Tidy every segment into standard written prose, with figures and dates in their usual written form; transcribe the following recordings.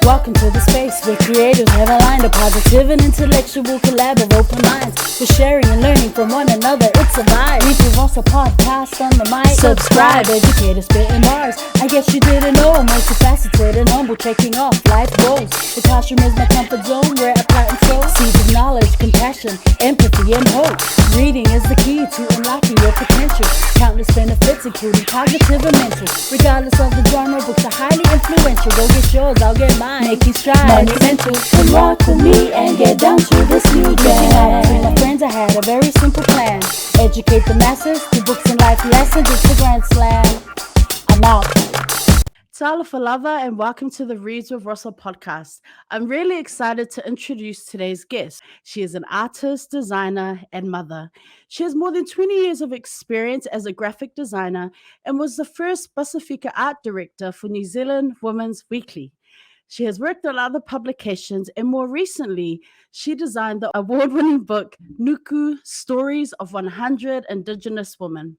Welcome to the space where creators have aligned a positive and intellectual collab of open minds. For sharing and learning from one another, it's a vibe. 𝐷𝚘𝚗 podcast on the mic. Subscribe, educator spitting bars. I guess you didn't know I'm multifaceted and humble, checking off life goals. The classroom is my comfort zone where I plant and sow seeds of knowledge, compassion, empathy, and hope. Reading is the key to unlocking your potential. Countless benefits, including cognitive and mental. Regardless of the genre, books are highly influential. Go get yours, I'll get mine. Making strides, monumental. And rock with me and get down to this new jam. Reaching out to my friends, I had a very simple plan. Educate the masses through books and life lessons. It's the grand slam. I'm out. Talanoa and welcome to the ReadswithRosa podcast. I'm really excited to introduce today's guest. She is an artist, designer, and mother. She has more than 20 years of experience as a graphic designer and was the first Pasifika art director for New Zealand Women's Weekly. She has worked on other publications, and more recently, she designed the award-winning book, NUKU, Stories of 100 Indigenous Women.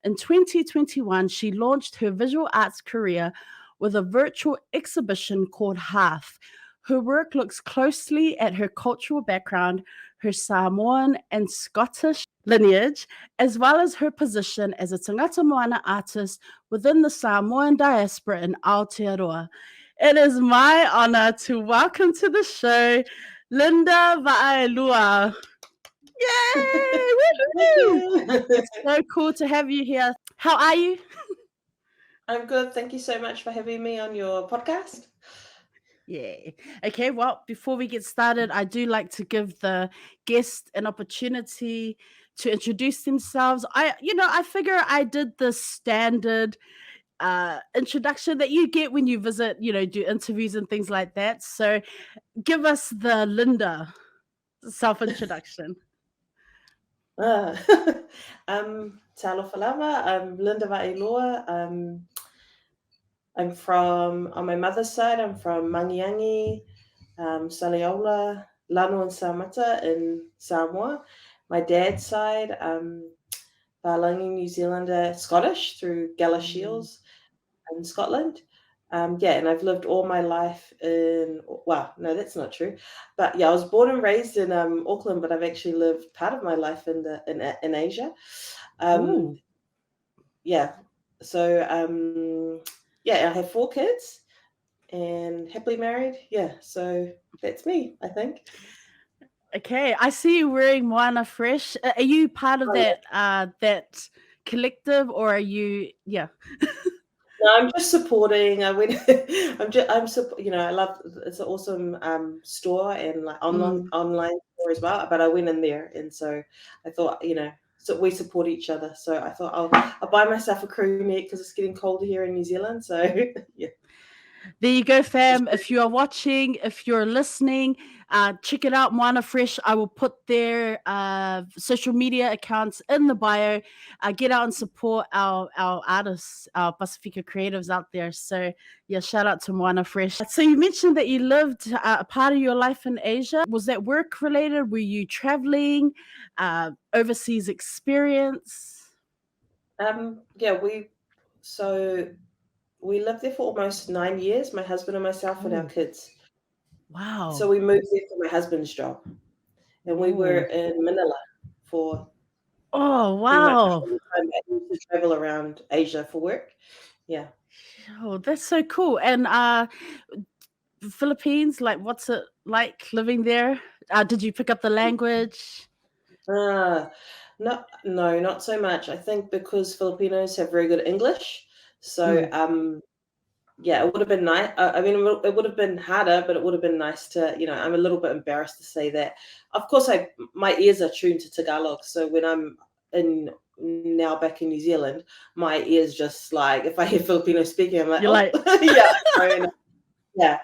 In 2021, she launched her visual arts career with a virtual exhibition called 𝚏𝚗. Her work looks closely at her cultural background, her Samoan and Scottish lineage, as well as her position as a Tagata Moana artist within the Samoan diaspora in Aotearoa. It is my honor to welcome to the show 𝚐𝚐𝚗𝚆𝚘. Yay! It's so cool to have you here. How are you? I'm good. Thank you so much for having me on your podcast. Yeah. Okay, well, before we get started, I do like to give the guest an opportunity to introduce themselves. I figure I did the standard introduction that you get when you visit, do interviews and things like that. So give us the Linda self-introduction. I'm Talanoa. I'm 𝚐𝚐𝚗𝚆𝚘. On my mother's side, I'm from Mangiangi, Saliola, Lano and Samoa in Samoa. My dad's side, 𝚏𝚗𝚗𝚗𝚘 New Zealander, Scottish through 𝐵𝐴𝐺𝐿𝐼 in Scotland. And I've lived all my life no, that's not true. But yeah, I was born and raised in Auckland, but I've actually lived part of my life in Asia. I have 4 kids and happily married. Yeah, so that's me, I think. Okay, I see you wearing Moana Fresh. Are you part of that collective, or are you? Yeah. No, I'm just supporting. I love. It's an awesome store and like online store as well. But I went in there, and so I thought, so we support each other. So I thought I'll buy myself a crew neck because it's getting colder here in New Zealand. So yeah. There you go, fam. If you are watching, if you're listening, check it out, Moana Fresh. I will put their social media accounts in the bio. Get out and support our artists, our Pasifika creatives out there. So yeah, shout out to Moana Fresh. So you mentioned that you lived a part of your life in Asia. Was that work related? Were you traveling, overseas experience? We lived there for almost 9 years, my husband and myself and our kids. Wow. So we moved there for my husband's job. And we were in Manila for wow. pretty much the time I used to travel around Asia for work. Yeah. Oh, that's so cool. And Philippines, like what's it like living there? Did you pick up the language? No, not so much. I think because Filipinos have very good English. So it would have been nice. It would have been harder, but it would have been nice to, I'm a little bit embarrassed to say that. Of course, my ears are tuned to Tagalog. So when I'm now back in New Zealand, my ears just like, if I hear Filipino speaking, I'm like, you're like, yeah.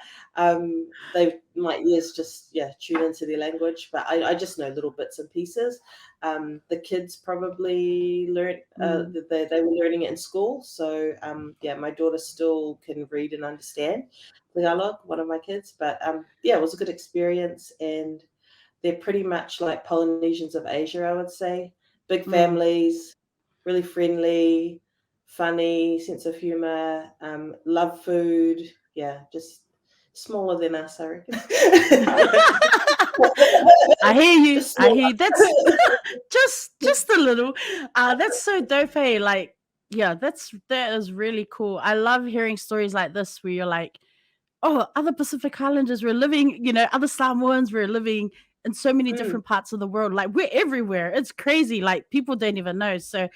My ears just tune into their language, but I just know little bits and pieces. The kids probably learned they were learning it in school, so my daughter still can read and understand Tagalog, one of my kids, but it was a good experience, and they're pretty much like Polynesians of Asia, I would say. Big families, really friendly, funny, sense of humor, love food, just smaller than us, I reckon. I hear you. Just I smaller. hear you. That's just a little. That's so dope. Like, yeah, that is really cool. I love hearing stories like this where you're like, oh, other Pacific Islanders were living, other Samoans were living in so many different parts of the world. Like, we're everywhere. It's crazy. Like, people don't even know. So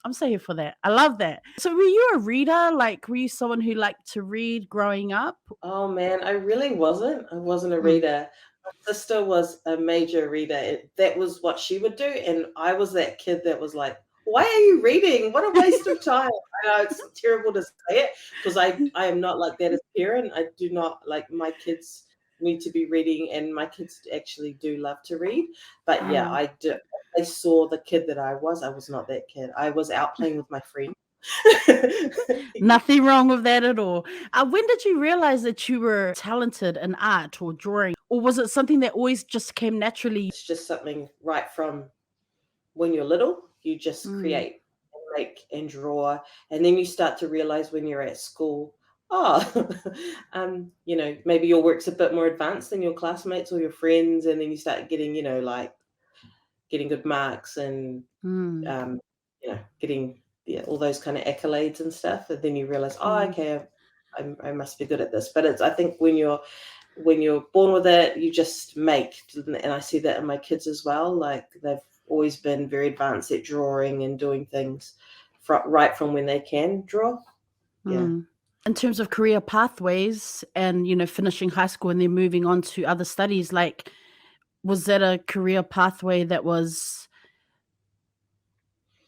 I'm so here for that. I love that. So were you a reader? Like, were you someone who liked to read growing up? Oh man, I really wasn't. I wasn't a reader. My sister was a major reader. That was what she would do. And I was that kid that was like, why are you reading? What a waste of time. I know it's terrible to say it because I am not like that as a parent. I do not like my kids need to be reading, and my kids actually do love to read. But yeah, I saw the kid that I was not that kid. I was out playing with my friends. Nothing wrong with that at all. When did you realize that you were talented in art or drawing? Or was it something that always just came naturally? It's just something right from when you're little. You just create and make and draw. And then you start to realize when you're at school, maybe your work's a bit more advanced than your classmates or your friends. And then you start getting, like getting good marks and, getting all those kind of accolades and stuff. And then you realize, okay, I must be good at this. But I think when you're born with it, you just make. And I see that in my kids as well. Like they've always been very advanced at drawing and doing things right from when they can draw. Yeah. In terms of career pathways and, finishing high school and then moving on to other studies, like, was that a career pathway that was,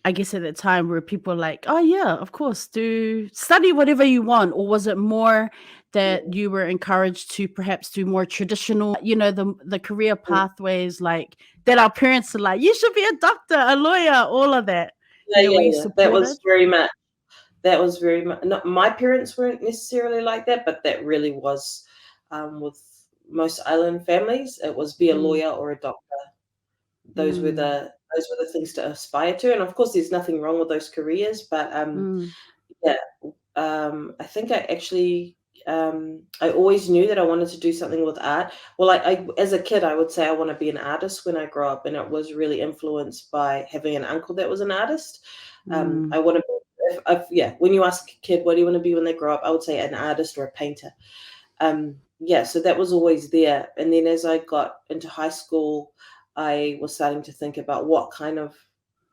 I guess at that time where people were like, oh yeah, of course, study whatever you want? Or was it more that you were encouraged to perhaps do more traditional, the career pathways like that our parents are like, you should be a doctor, a lawyer, all of that? Yeah. That was very much. Not, my parents weren't necessarily like that, but that really was with most island families. It was be a lawyer or a doctor. Those were the things to aspire to, and of course, there's nothing wrong with those careers. But I think I actually I always knew that I wanted to do something with art. Well, I as a kid, I would say I want to be an artist when I grow up, and it was really influenced by having an uncle that was an artist. I want to. When you ask a kid, what do you want to be when they grow up? I would say an artist or a painter. So that was always there. And then as I got into high school, I was starting to think about what kind of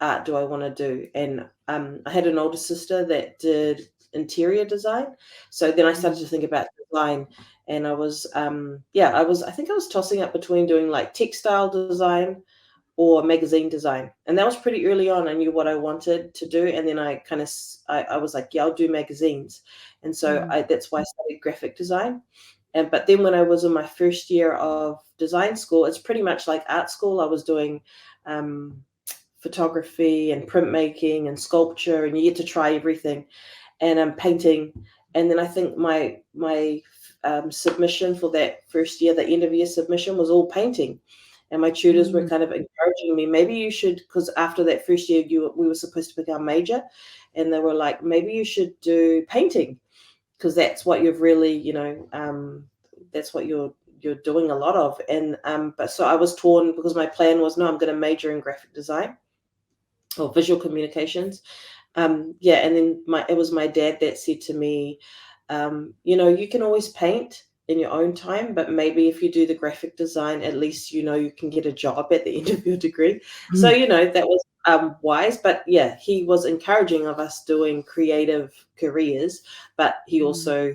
art do I want to do. And I had an older sister that did interior design. So then I started to think about design, and I think I was tossing up between doing like textile design or magazine design. And that was pretty early on. I knew what I wanted to do. And then I was like, yeah, I'll do magazines. And so that's why I studied graphic design. But then when I was in my first year of design school, it's pretty much like art school. I was doing photography and printmaking and sculpture, and you get to try everything, and painting. And then I think my submission for that first year, the end of year submission, was all painting. And my tutors were kind of encouraging me, maybe you should, because after that first year, we were supposed to pick our major, and they were like, maybe you should do painting, because that's what you've really, that's what you're doing a lot of. And but so I was torn, because my plan was, no, I'm going to major in graphic design or visual communications. And then it was my dad that said to me, you can always paint in your own time, but maybe if you do the graphic design, at least you can get a job at the end of your degree. So that was wise. But yeah, he was encouraging of us doing creative careers, but he also,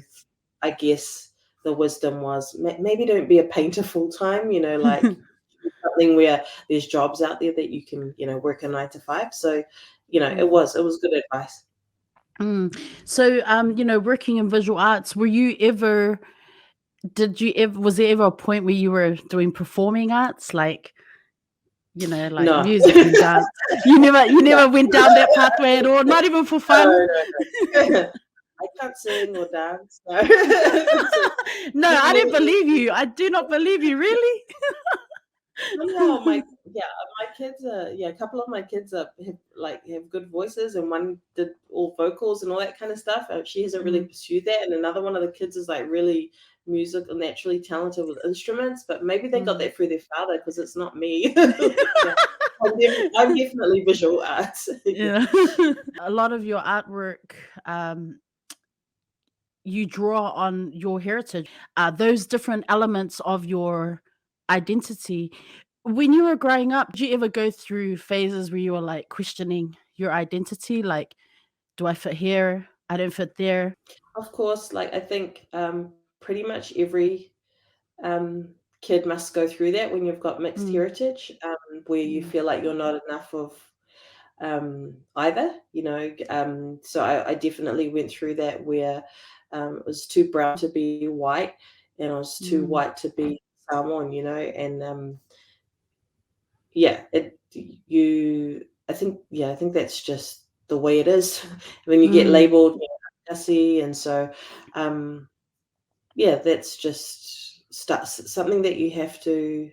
I guess the wisdom was, maybe don't be a painter full time, like something where there's jobs out there that you can work a 9 to 5. So it was good advice. So working in visual arts, was there ever a point where you were doing performing arts, like No. music and dance? You never went down that pathway at all, not even for fun? No. I can't sing or dance. No, no, I didn't believe you. I do not believe you, really. No, my kids a couple of my kids have good voices, and one did all vocals and all that kind of stuff. She hasn't really pursued that, and another one of the kids is like really music or naturally talented with instruments, but maybe they got that through their father because it's not me. Yeah. I'm definitely visual arts. Yeah. A lot of your artwork, you draw on your heritage, those different elements of your identity. When you were growing up, did you ever go through phases where you were like questioning your identity? Like, do I fit here? I don't fit there. Of course, like I think pretty much every kid must go through that when you've got mixed heritage, where you feel like you're not enough of either, so I definitely went through that where it was too brown to be white and I was too white to be Samoan, and I think that's just the way it is when you get labeled and so that's just something that you have to,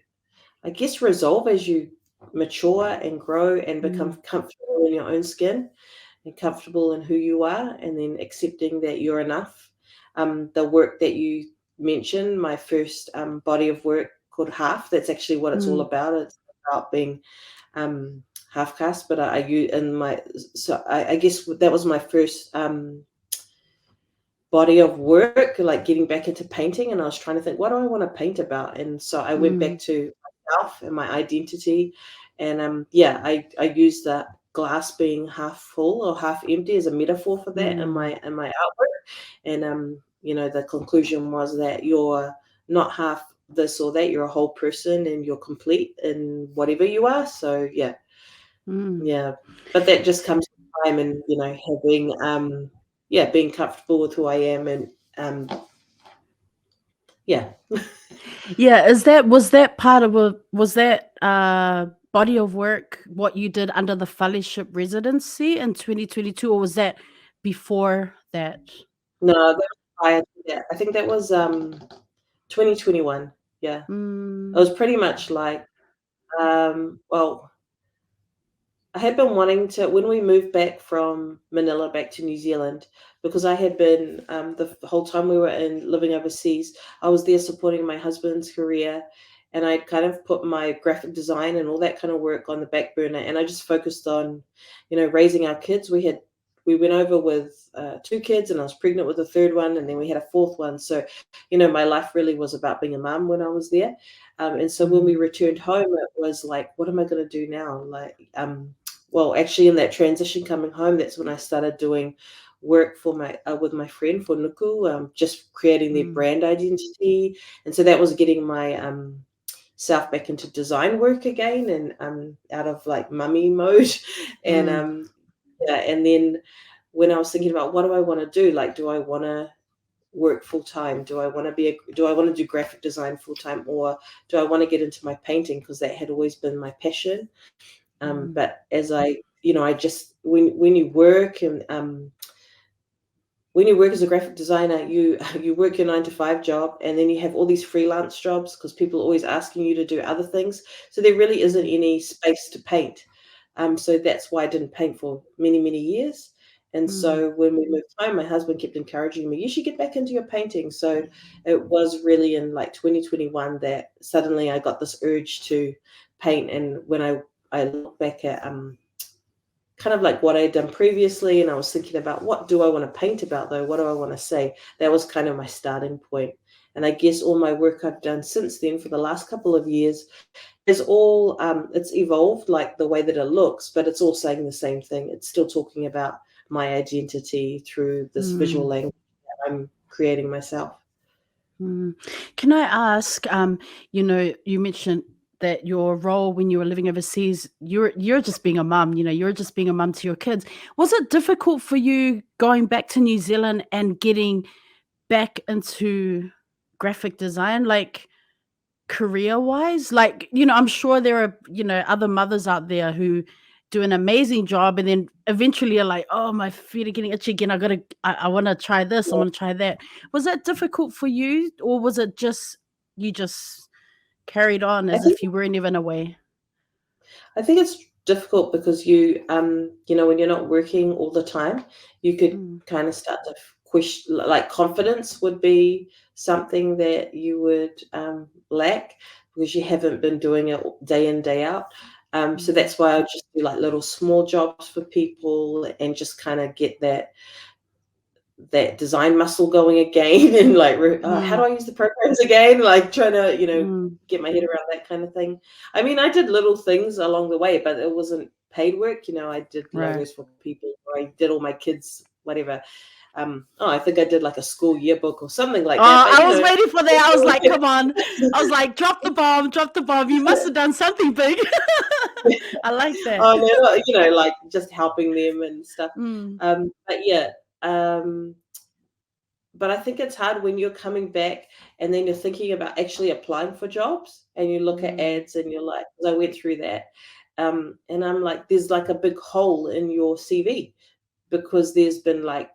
I guess, resolve as you mature and grow and become comfortable in your own skin and comfortable in who you are, and then accepting that you're enough. The work that you mentioned, my first body of work called Half, that's actually what it's all about. It's about being half caste, but I guess that was my first body of work, like getting back into painting, and I was trying to think, what do I want to paint about? And so I went back to myself and my identity, and I used that glass being half full or half empty as a metaphor for that in my artwork. And the conclusion was that you're not half this or that, you're a whole person and you're complete in whatever you are. So but that just comes with time and having being comfortable with who I am, and Yeah, was that part of body of work what you did under the fellowship residency in 2022, or was that before that? No, that was prior to that. I think that was 2021. Yeah. It was pretty much like well, I had been wanting to, when we moved back from Manila back to New Zealand, because I had been, the whole time we were living overseas, I was there supporting my husband's career, and I'd kind of put my graphic design and all that kind of work on the back burner, and I just focused on, raising our kids. We went over with 2 kids, and I was pregnant with a 3rd one, and then we had a 4th one. So, my life really was about being a mum when I was there. And so when we returned home, it was like, what am I going to do now? Like, well, actually, in that transition coming home, that's when I started doing work for with my friend for NUKU, just creating their brand identity. And so that was getting my self back into design work again, and out of like mummy mode. And and then when I was thinking about what do I want to do, like, do I want to work full time? Do I want to do graphic design full time, or do I want to get into my painting, because that had always been my passion. But as I just, when you work and when you work as a graphic designer, you work your 9-to-5 job, and then you have all these freelance jobs because people are always asking you to do other things. So there really isn't any space to paint. So that's why I didn't paint for many, many years. And so when we moved home, my husband kept encouraging me, you should get back into your painting. So it was really in like 2021 that suddenly I got this urge to paint. And when I look back at kind of like what I had done previously, and I was thinking about, what do I want to paint about though? What do I want to say? That was kind of my starting point. And I guess all my work I've done since then for the last couple of years is all, it's evolved like the way that it looks, but it's all saying the same thing. It's still talking about my identity through this visual language that I'm creating myself. Can I ask, you mentioned that your role when you were living overseas, you're just being a mum, you're just being a mum to your kids. Was it difficult for you going back to New Zealand and getting back into graphic design, like career-wise? Like, I'm sure there are, other mothers out there who do an amazing job, and then eventually you're like, oh, my feet are getting itchy again. I want to try this. I want to try that. Was that difficult for you, or was it just, you just carried on as if you weren't even away? I think it's difficult because you when you're not working all the time, you could kind of start to confidence would be something that you would lack because you haven't been doing it day in, day out. So that's why I just do like little small jobs for people and just kind of get that design muscle going again and like how do I use the programs again, like trying to get my head around that kind of thing. I mean, I did little things along the way, but it wasn't paid work. I did logos for people, or I did all my kids whatever. I think I did like a school yearbook or something like that. But, I was waiting for that. I was like, come on. I was like, drop the bomb. You must have done something big. I like that. Oh no, like just helping them and stuff. But yeah. But I think it's hard when you're coming back and then you're thinking about actually applying for jobs and you look at ads and you're like, because I went through that, and I'm like, there's like a big hole in your CV because there's been like,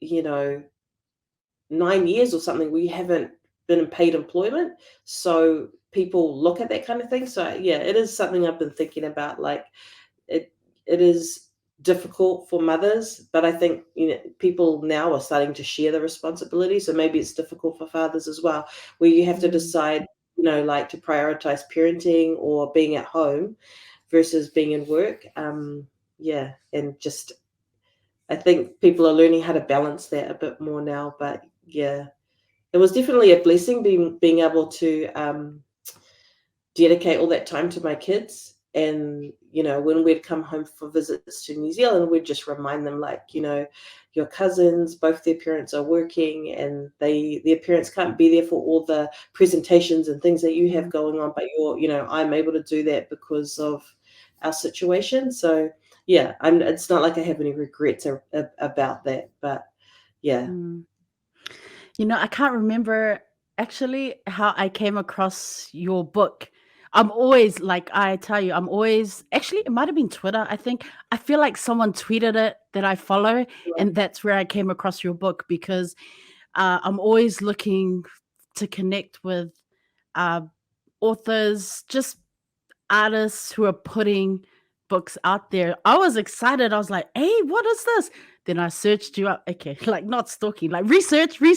9 years or something where you haven't been in paid employment. So people look at that kind of thing. So yeah, it is something I've been thinking about. Like it is difficult for mothers, but I think people now are starting to share the responsibility. So maybe it's difficult for fathers as well, where you have to decide, like to prioritize parenting or being at home versus being in work. And just I think people are learning how to balance that a bit more now. But yeah, it was definitely a blessing being able to dedicate all that time to my kids. And, when we'd come home for visits to New Zealand, we'd just remind them like, your cousins, both their parents are working and their parents can't be there for all the presentations and things that you have going on, but I'm able to do that because of our situation. So yeah, it's not like I have any regrets about that, but yeah. I can't remember actually how I came across your book. I'm always like, I tell you, actually, it might have been Twitter. I feel like someone tweeted it that I follow, and that's where I came across your book because I'm always looking to connect with authors, just artists who are putting books out there. I was excited. I was like, hey, what is this? Then I searched you up. Okay, like not stalking, like research. and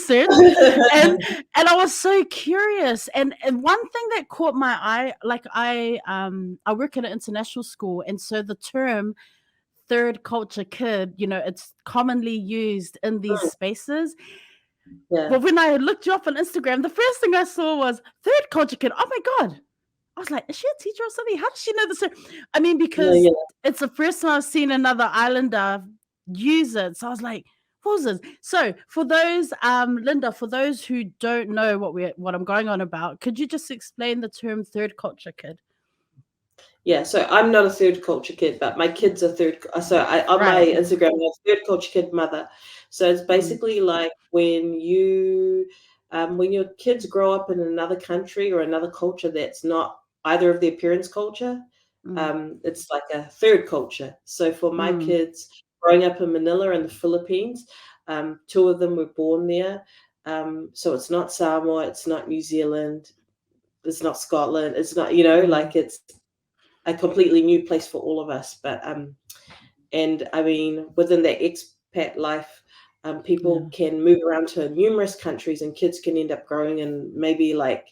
I was so curious. And one thing that caught my eye, like I work at an international school, and so the term third culture kid, it's commonly used in these spaces. Yeah. But when I looked you up on Instagram, the first thing I saw was third culture kid. Oh my God. I was like, is she a teacher or something? How does she know this? I mean, because it's the first time I've seen another islander use it. So I was like, what was this? So for those, Linda, for those who don't know what I'm going on about, could you just explain the term third culture kid? Yeah, so I'm not a third culture kid, but my kids are third. So on my Instagram, I have third culture kid mother. So it's basically like when your kids grow up in another country or another culture that's not either of their parents' culture, it's like a third culture. So for my kids growing up in Manila in the Philippines, 2 of them were born there. So it's not Samoa, it's not New Zealand, it's not Scotland, it's not, like it's a completely new place for all of us. But and I mean, within that expat life, people can move around to numerous countries, and kids can end up growing in maybe like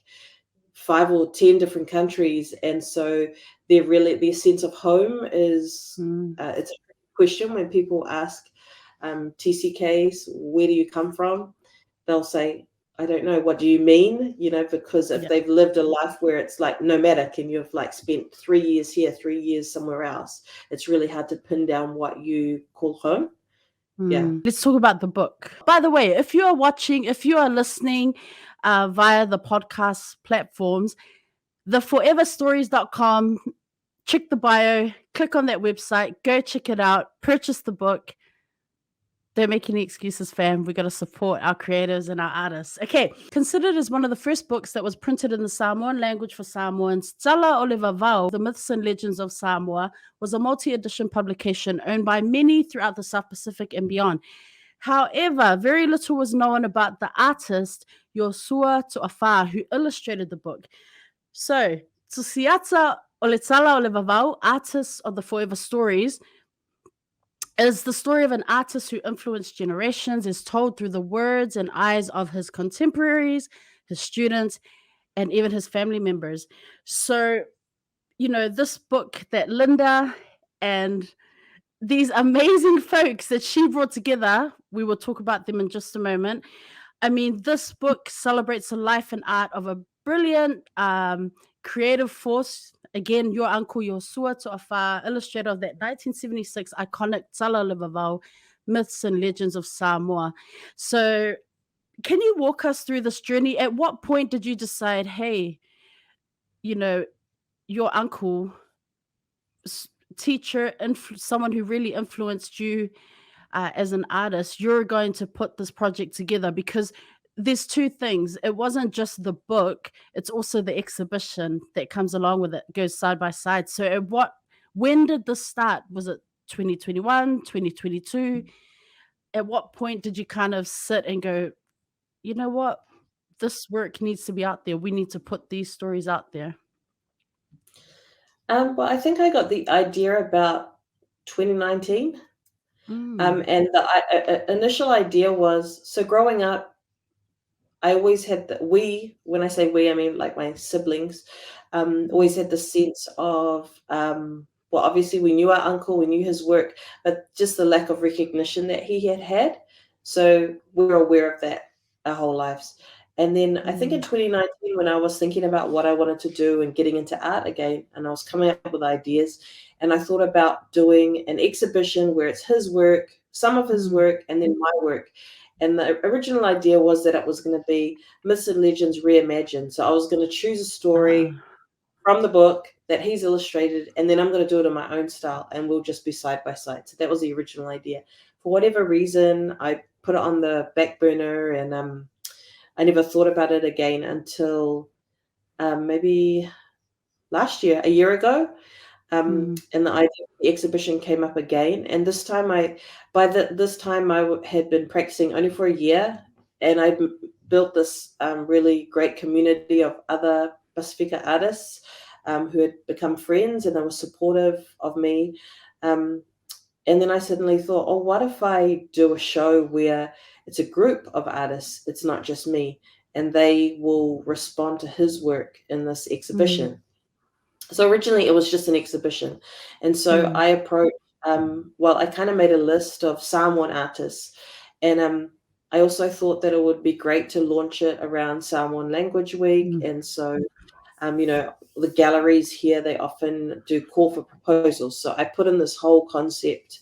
5 or 10 different countries. And so their sense of home is it's a question when people ask TCKs, where do you come from? They'll say, I don't know, what do you mean? Because if they've lived a life where it's like nomadic and you've like spent 3 years here, 3 years somewhere else, it's really hard to pin down what you call home. Yeah. Let's talk about the book. By the way, if you are listening via the podcast platforms, theforeverstories.com, check the bio, click on that website, go check it out, purchase the book. Don't make any excuses, fam. We got to support our creators and our artists. Okay, considered as one of the first books that was printed in the Samoan language for Samoans, 𝚤𝚤 𝚤𝚊𝚕𝚢, The Myths and Legends of Samoa, was a multi-edition publication owned by many throughout the South Pacific and beyond. However, very little was known about the artist Iosua To'afa, who illustrated the book. So, Tagata Moana, artist of the Forever Stories, is the story of an artist who influenced generations, is told through the words and eyes of his contemporaries, his students, and even his family members. So, this book that Linda and these amazing folks that she brought together, we will talk about them in just a moment. I mean, this book celebrates the life and art of a brilliant creative force. Again, your uncle, Iosua To'afa, illustrator of that 1976 iconic Talanoa Myths and Legends of Samoa. So can you walk us through this journey? At what point did you decide, hey, your uncle, teacher, someone who really influenced you as an artist, you're going to put this project together? Because there's two things. It wasn't just the book, it's also the exhibition that comes along with it, goes side by side. So when did this start? Was it 2021, 2022? At what point did you kind of sit and go, you know what, this work needs to be out there, we need to put these stories out there? Well, I think I got the idea about 2019. And the initial idea was, so growing up, I always had when I say we, I mean like my siblings, always had the sense of, well, obviously we knew our uncle, we knew his work, but just the lack of recognition that he had. So we were aware of that our whole lives. And then I think in 2019, when I was thinking about what I wanted to do and getting into art again, and I was coming up with ideas, and I thought about doing an exhibition where it's his work, some of his work, and then my work. And the original idea was that it was going to be Myths and Legends reimagined. So I was going to choose a story from the book that he's illustrated, and then I'm going to do it in my own style, and we'll just be side by side. So that was the original idea. For whatever reason, I put it on the back burner, and I never thought about it again until maybe last year, a year ago. And the idea of the exhibition came up again. And this time I had been practicing only for a year, and I built this really great community of other Pasifika artists who had become friends, and they were supportive of me. And then I suddenly thought, oh, what if I do a show where it's a group of artists, it's not just me, and they will respond to his work in this exhibition. So originally it was just an exhibition. And so I approached, I kind of made a list of Samoan artists, and I also thought that it would be great to launch it around Samoan Language Week. And so, the galleries here, they often do call for proposals. So I put in this whole concept,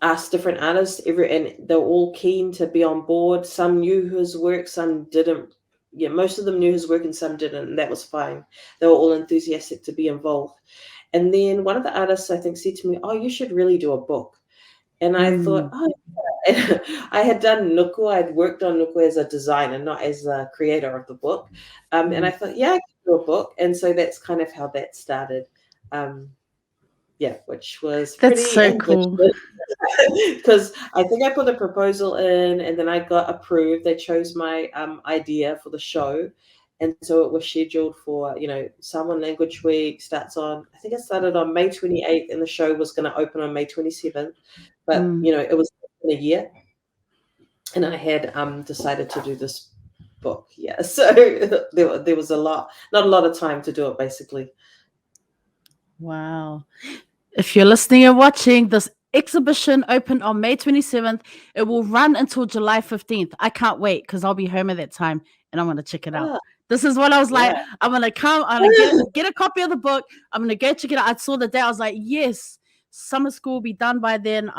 asked different artists, and they were all keen to be on board. Some knew his work, some didn't. Yeah, most of them knew his work and some didn't, and that was fine. They were all enthusiastic to be involved. And then one of the artists, I think, said to me, oh, you should really do a book. And I thought, oh, yeah. I had done NUKU. I'd worked on NUKU as a designer, not as a creator of the book. And I thought, yeah, I could do a book. And so that's kind of how that started. Which was That's so cool. Because I think I put the proposal in, and then I got approved. They chose my idea for the show, and so it was scheduled for Samoan Language Week. I think it started on May 28th, and the show was going to open on May 27th. But it was in a year, and I had decided to do this book. Yeah, so there was not a lot of time to do it, basically. Wow. If you're listening and watching, this exhibition opened on May 27th. It will run until July 15th. I can't wait because I'll be home at that time and I'm going to check it out. This is what I was like. I'm going to come, I'm going to get a copy of the book. I'm going to go check it out. I saw the day. I was like, yes, summer school will be done by then.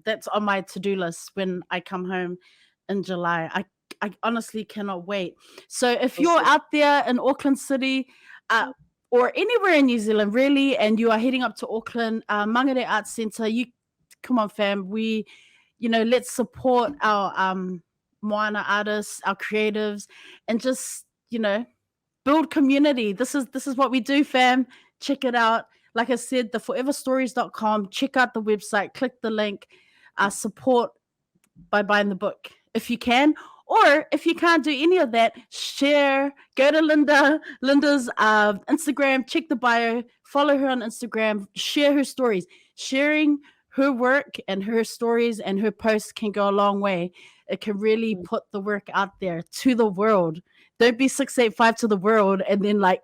That's on my to-do list when I come home in July. I honestly cannot wait. So if you're out there in Auckland City, or anywhere in New Zealand, really, and you are heading up to Auckland, Mangere Arts Centre, come on, fam. Let's support our Moana artists, our creatives, and just, build community. This is what we do, fam. Check it out. Like I said, the foreverstories.com. Check out the website. Click the link. Support by buying the book if you can. Or if you can't do any of that, share, go to Linda's Instagram, check the bio, follow her on Instagram, share her stories. sharing her work and her stories and her posts can go a long way. It can really put the work out there to the world. Don't be 685 to the world and then like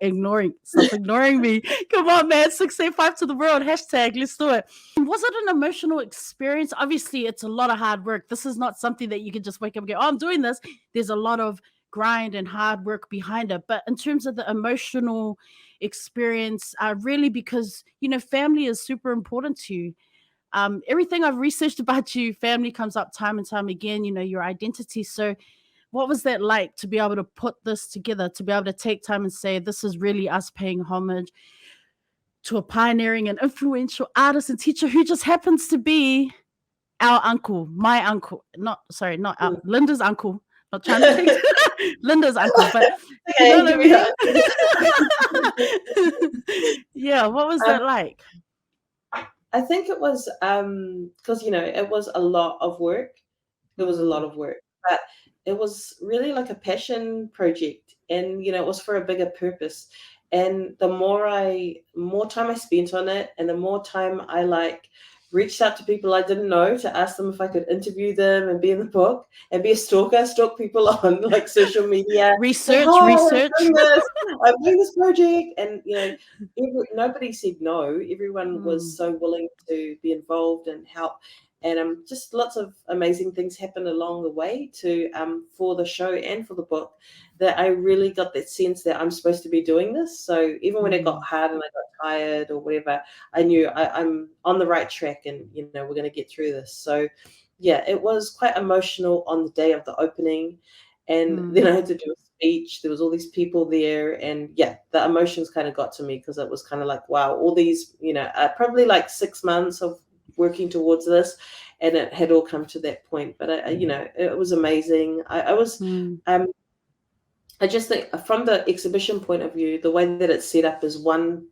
stop ignoring me. Come on, man, 685 to the world. Hashtag, let's do it. Was it an emotional experience? Obviously, it's a lot of hard work. This is not something that you can just wake up and go, oh, I'm doing this. There's a lot of grind and hard work behind it. But in terms of the emotional experience, really, because, family is super important to you. Everything I've researched about you, family comes up time and time again, your identity. So what was that like to be able to put this together, to be able to take time and say, this is really us paying homage to a pioneering and influential artist and teacher who just happens to be our uncle, my uncle, not our, Linda's uncle, not trying to think, Linda's uncle, but you know what I mean? Yeah, what was that like? I think it was because it was a lot of work. It was a lot of work, but it was really like a passion project, and it was for a bigger purpose. And the more time I spent on it, and the more time I reached out to people I didn't know to ask them if I could interview them and be in the book and be a stalk people on social media. Research. I'm doing this project, and nobody said no. Everyone was so willing to be involved and help. And just lots of amazing things happened along the way for the show and for the book, that I really got that sense that I'm supposed to be doing this. So even when it got hard and I got tired or whatever, I knew I'm on the right track, and we're going to get through this. So yeah, it was quite emotional on the day of the opening, and then I had to do a speech. There was all these people there, and yeah, the emotions kind of got to me, because it was kind of like, wow, all these probably like 6 months of working towards this, and it had all come to that point. But it was amazing. I just think from the exhibition point of view, the way that it's set up is one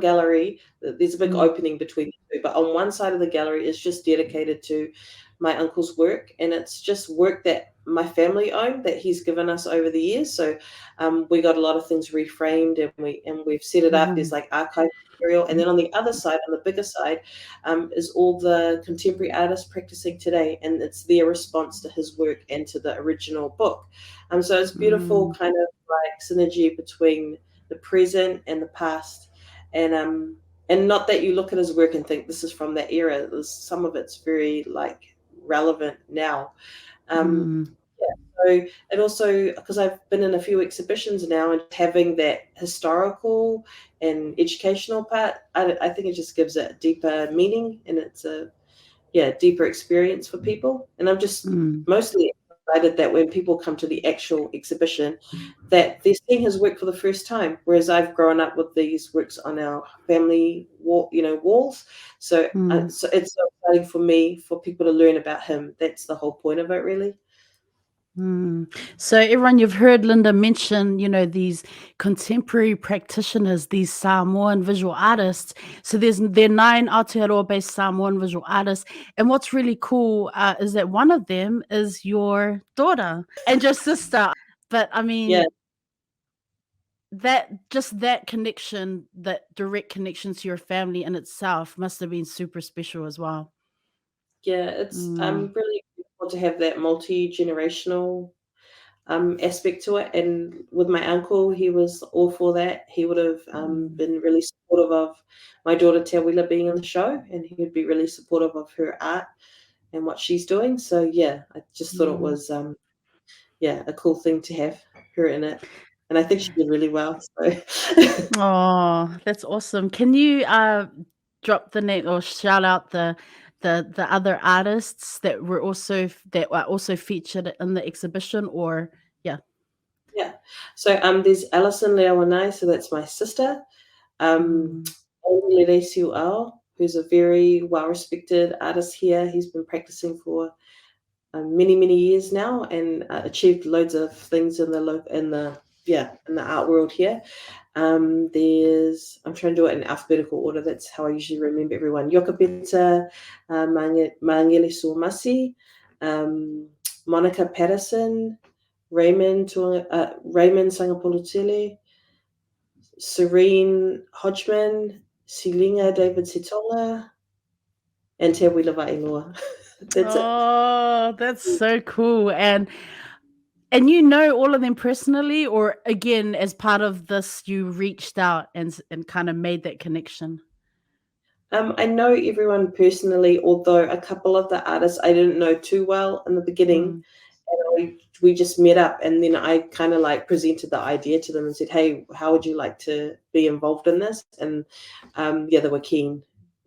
gallery. There's a big opening between the two, but on one side of the gallery is just dedicated to my uncle's work, and it's just work that my family owned, that he's given us over the years. So we got a lot of things reframed, and we've set it up. There's like archive material, and then on the other side, on the bigger side, is all the contemporary artists practicing today, and it's their response to his work and to the original book. So it's beautiful kind of like synergy between the present and the past, and not that you look at his work and think this is from that era. Some of it's very like relevant now. So it also, because I've been in a few exhibitions now, and having that historical and educational part, I think it just gives it a deeper meaning, and it's a deeper experience for people. And I'm just mostly excited that when people come to the actual exhibition, that they're seeing his work for the first time, whereas I've grown up with these works on our family walls. So so it's so exciting for me, for people to learn about him. That's the whole point of it, really. So everyone, you've heard Linda mention, these contemporary practitioners, these Samoan visual artists. So there are 9 Aotearoa-based Samoan visual artists. And what's really cool is that one of them is your daughter and your sister. But I mean, that connection, that direct connection to your family in itself must have been super special as well. Yeah, it's really beautiful to have that multi-generational aspect to it. And with my uncle, he was all for that. He would have been really supportive of my daughter 𝚬𝚐𝚘 being on the show, and he would be really supportive of her art and what she's doing. So yeah, I just thought it was a cool thing to have her in it. And I think she did really well. So Oh, that's awesome. Can you drop the name or shout out the other artists that were also featured in the exhibition? Or so there's Alison Leawanai, so that's my sister. 𝚬𝚐𝚗𝚡, who's a very well-respected artist here. He's been practicing for many years now, and achieved loads of things in the art world here. There's, I'm trying to do it in alphabetical order. That's how I usually remember everyone. 𝐕𝐾𝐕𝐀𝐻 𝚤𝚐𝚗𝚎, Monica Patterson, Raymond Sangapolutele, Serene Hodgman, Silinga David Sitonga, and Te Wilawa Ingoa. That's it. Oh, that's so cool. And you know all of them personally, or again, as part of this, you reached out and kind of made that connection? I know everyone personally, although a couple of the artists I didn't know too well in the beginning. And we just met up, and then I kind of like presented the idea to them and said, hey, how would you like to be involved in this? And yeah, they were keen.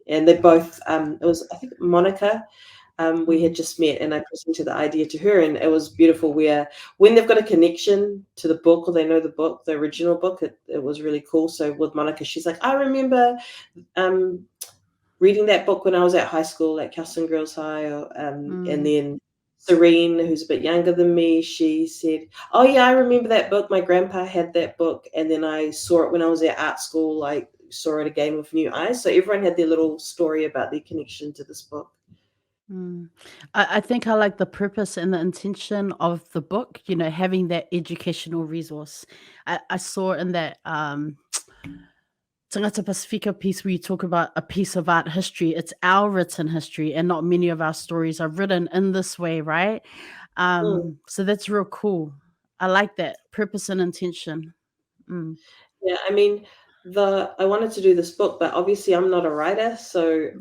And they both, it was, I think, Monica, we had just met, and I presented the idea to her, and it was beautiful where when they've got a connection to the book, or they know the book, the original book, it was really cool. So with Monica, she's like, I remember reading that book when I was at high school at Kelson Girls High, and then Serene, who's a bit younger than me, she said, oh yeah, I remember that book. My grandpa had that book, and then I saw it when I was at art school, like saw it again with new eyes. So everyone had their little story about their connection to this book. I think I like the purpose and the intention of the book, you know, having that educational resource. I saw in that Tagata Pasifika piece where you talk about a piece of art history. It's our written history, and not many of our stories are written in this way, right? So that's real cool. I like that purpose and intention. Yeah, I mean, I wanted to do this book, but obviously I'm not a writer, so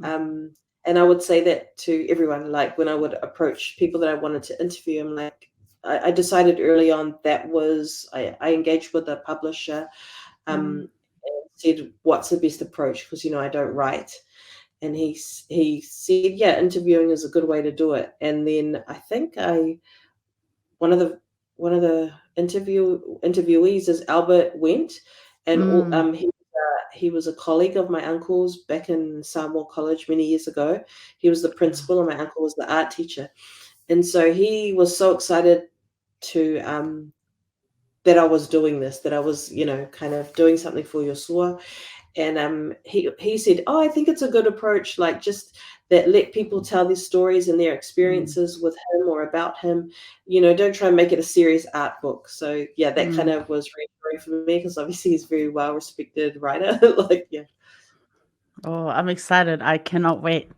and I would say that to everyone, like when I would approach people that I wanted to interview, I'm like, I decided early on that was I engaged with a publisher, and said, what's the best approach? Because I don't write. And he said, yeah, interviewing is a good way to do it. And then I think one of the interviewees is 𝐵𝐵𝚗𝚗𝚘𝚔, and he was a colleague of my uncle's back in Samoa College many years ago. He was the principal, and my uncle was the art teacher. And so he was so excited to that I was doing this, that I was, kind of doing something for Iosua. And he said, oh, I think it's a good approach, like just that let people tell their stories and their experiences with him or about him. Don't try and make it a serious art book. So yeah, that kind of was reassuring for me, because obviously he's a very well respected writer. Like, yeah. Oh, I'm excited. I cannot wait.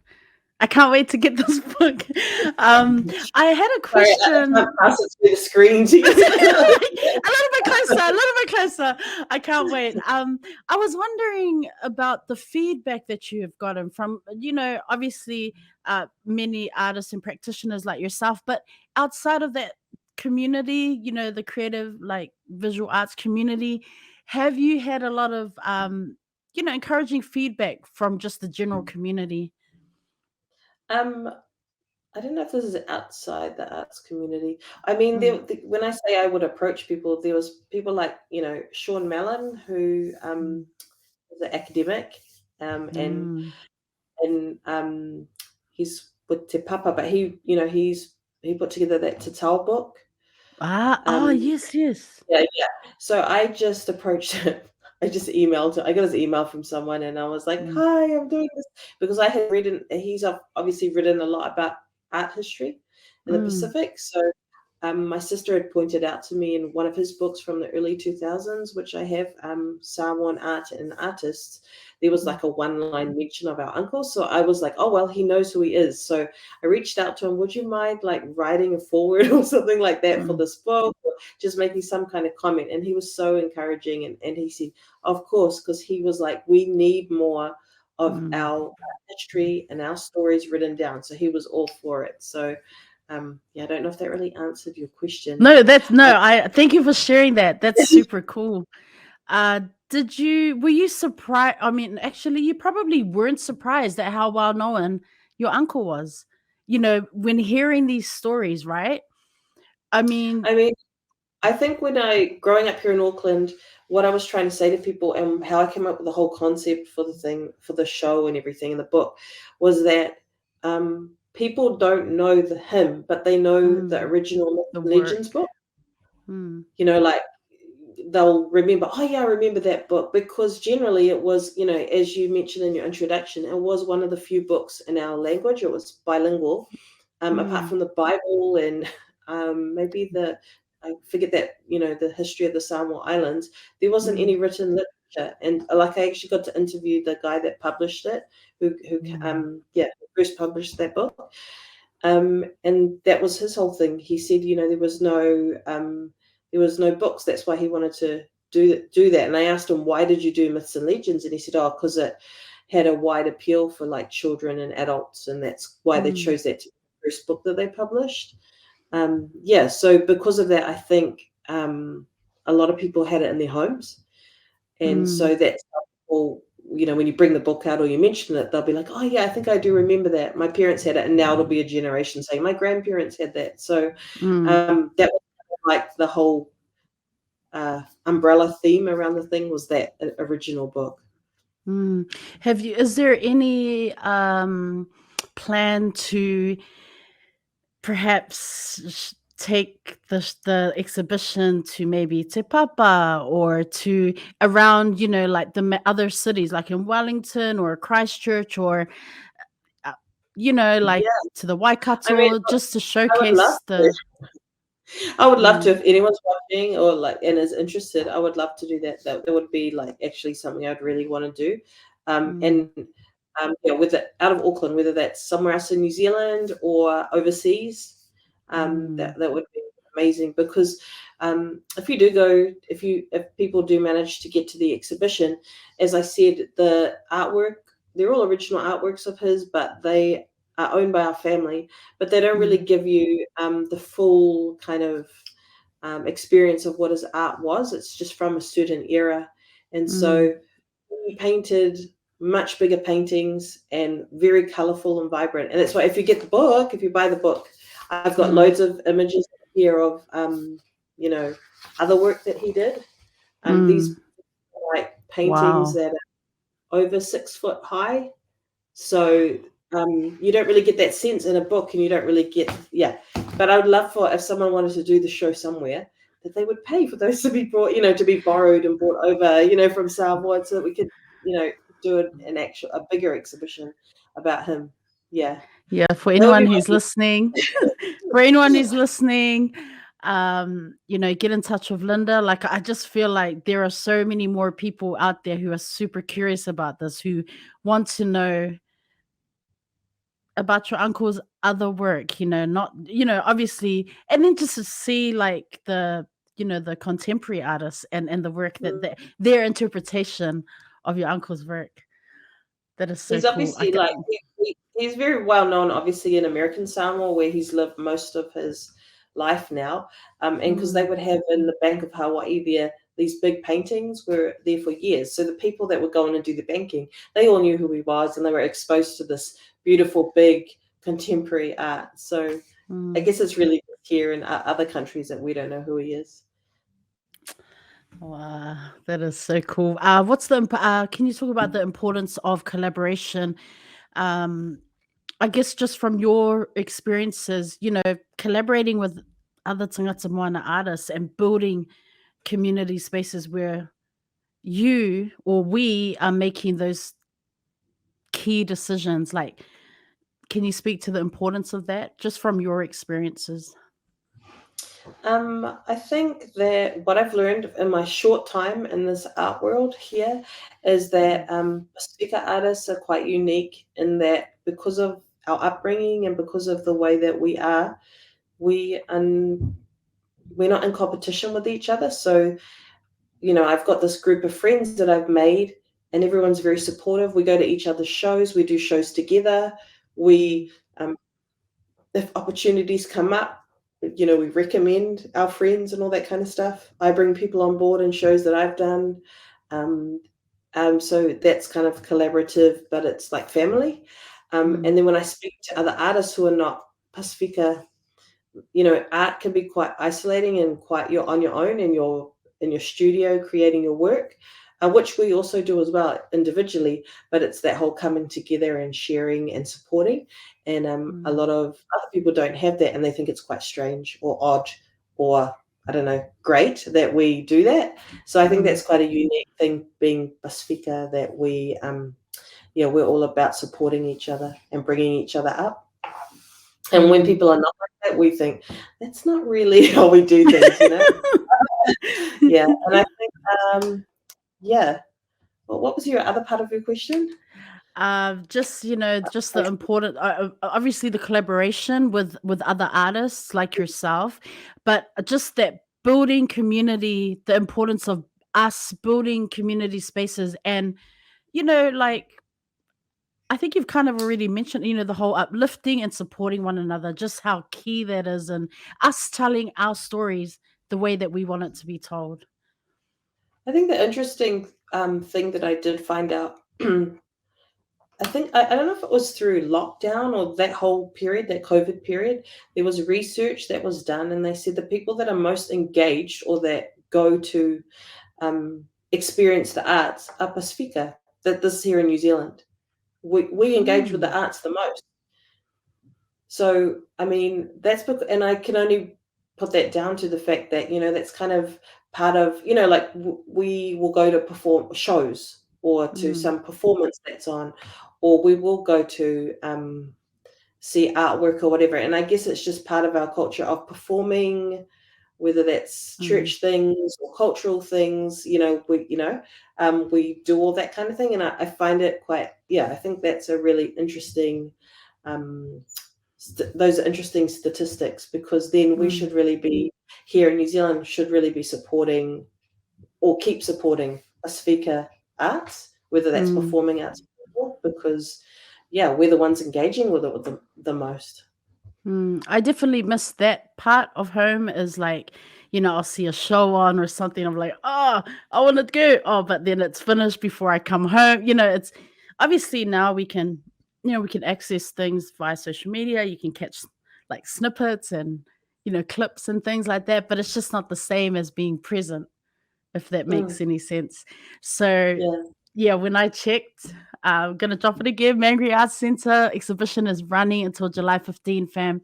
I can't wait to get this book. I had a question. Sorry, I can't pass it through the screen to you. A little bit closer. I can't wait. I was wondering about the feedback that you have gotten from, obviously many artists and practitioners like yourself, but outside of that community, the creative, like visual arts community, have you had a lot of, encouraging feedback from just the general community? I don't know if this is outside the arts community. I mean, when I say I would approach people, there was people like, Sean Mellon, who is an academic, and he's with Te Papa, but he put together that 𝚬𝚘 book. Yes. Yeah. So I just approached him. I just emailed him. I got his email from someone, and I was like, hi, I'm doing this. Because I had he's obviously written a lot about art history in the Pacific. So my sister had pointed out to me in one of his books from the early 2000s, which I have, Samoan Art and Artists, there was like a one-line mention of our uncle. So I was like, oh, well, he knows who he is. So I reached out to him, would you mind like writing a foreword or something like that for this book, or just making some kind of comment? And he was so encouraging. And he said, of course, because he was like, we need more of our history and our stories written down. So he was all for it. So I don't know if that really answered your question. No, I thank you for sharing that. That's super cool. Were you surprised? I mean, actually, you probably weren't surprised at how well known your uncle was, when hearing these stories, right? I mean, I think when growing up here in Auckland, what I was trying to say to people and how I came up with the whole concept for the show and everything in the book was that people don't know the hymn, but they know the original Legends book. Like they'll remember, oh yeah, I remember that book, because generally it was, as you mentioned in your introduction, it was one of the few books in our language. It was bilingual, apart from the Bible and maybe I forget that, the history of the Samoa Islands, there wasn't any written literature. And like I actually got to interview the guy that published it, who first published that book. And that was his whole thing. He said, there was no books. That's why he wanted to do that. And I asked him, why did you do Myths and Legends? And he said, oh, because it had a wide appeal for like children and adults, and that's why they chose that to be the first book that they published. So because of that, I think a lot of people had it in their homes, and so that's how people, when you bring the book out or you mention it, they'll be like, oh yeah, I think I do remember that. My parents had it, and now it'll be a generation saying my grandparents had that. So that was like the whole umbrella theme around the thing was that original book. Is there any plan to perhaps take the exhibition to maybe Te Papa or to around, like the other cities, like in Wellington or Christchurch, or to the Waikato, just to showcase I would love to, if anyone's watching or and is interested, I would love to do that. That would be actually something I'd really want to do. With it out of Auckland, whether that's somewhere else in New Zealand or overseas, that would be amazing. Because if people do manage to get to the exhibition, as I said, the artwork, they're all original artworks of his, but they are owned by our family, but they don't really give you the full kind of experience of what his art was. It's just from a certain era. And so he painted much bigger paintings and very colorful and vibrant. And that's why if you buy the book, I've got loads of images here of, other work that he did. These paintings that are over 6 foot high. So you don't really get that sense in a book, and you don't really get, But I would love if someone wanted to do the show somewhere, that they would pay for those to be brought, to be borrowed and brought over, from Samoa, so that we could, do a bigger exhibition about him. Yeah. Yeah. For anyone who's listening, get in touch with Linda. I just feel like there are so many more people out there who are super curious about this, who want to know about your uncle's other work, obviously, and then just to see the contemporary artists and the work that their interpretation of your uncle's work. That is so he's cool. Obviously he's very well known, obviously, in American Samoa, where he's lived most of his life now. And because they would have in the Bank of Hawaii these big paintings were there for years. So the people that were going to do the banking, they all knew who he was, and they were exposed to this beautiful, big contemporary art. So I guess it's really here in other countries that we don't know who he is. Wow, that is so cool. Can you talk about the importance of collaboration? I guess just from your experiences, collaborating with other Tagata Moana artists and building community spaces where you or we are making those key decisions. Can you speak to the importance of that just from your experiences? I think that what I've learned in my short time in this art world here is that Pasifika artists are quite unique in that because of our upbringing and because of the way that we're not in competition with each other. So, I've got this group of friends that I've made, and everyone's very supportive. We go to each other's shows. We do shows together. We, if opportunities come up, we recommend our friends and all that kind of stuff. I bring people on board in shows that I've done. So that's kind of collaborative, but it's like family. And then when I speak to other artists who are not Pasifika, art can be quite isolating and you're on your own in your studio creating your work, which we also do as well individually, but it's that whole coming together and sharing and supporting. And a lot of other people don't have that, and they think it's quite strange or odd or, I don't know, great that we do that. So I think that's quite a unique thing being Pasifika, that we're all about supporting each other and bringing each other up. And when people are not like that, we think that's not really how we do things, Yeah. And I think, well, what was your other part of your question? Just just the important, obviously the collaboration with other artists like yourself, but just that building community, the importance of us building community spaces, and like I think you've kind of already mentioned, the whole uplifting and supporting one another, just how key that is, and us telling our stories the way that we want it to be told. I think the interesting thing that I did find out, I think, I don't know if it was through lockdown or that whole period, that COVID period, there was research that was done, and they said the people that are most engaged or that go to experience the arts are Pasifika. That this is here in New Zealand. We engage with the arts the most. So, I mean, that's because, and I can only put that down to the fact that, that's kind of part of, like we will go to perform shows or to some performance that's on, or we will go to see artwork or whatever. And I guess it's just part of our culture of performing, whether that's church things or cultural things, we do all that kind of thing. And I find it quite, I think that's a really interesting, those are interesting statistics, because then we should really be, here in New Zealand, should really be supporting or keep supporting Pasifika arts, whether that's performing arts, because, we're the ones engaging with it the most. I definitely miss that part of home, is like, I'll see a show on or something. I'm like, oh, I want to go. Oh, but then it's finished before I come home. It's obviously now we can access things via social media. You can catch like snippets and, clips and things like that, but it's just not the same as being present, if that makes any sense. So when I checked, I'm going to drop it again. Mangere Arts Centre exhibition is running until July 15, fam.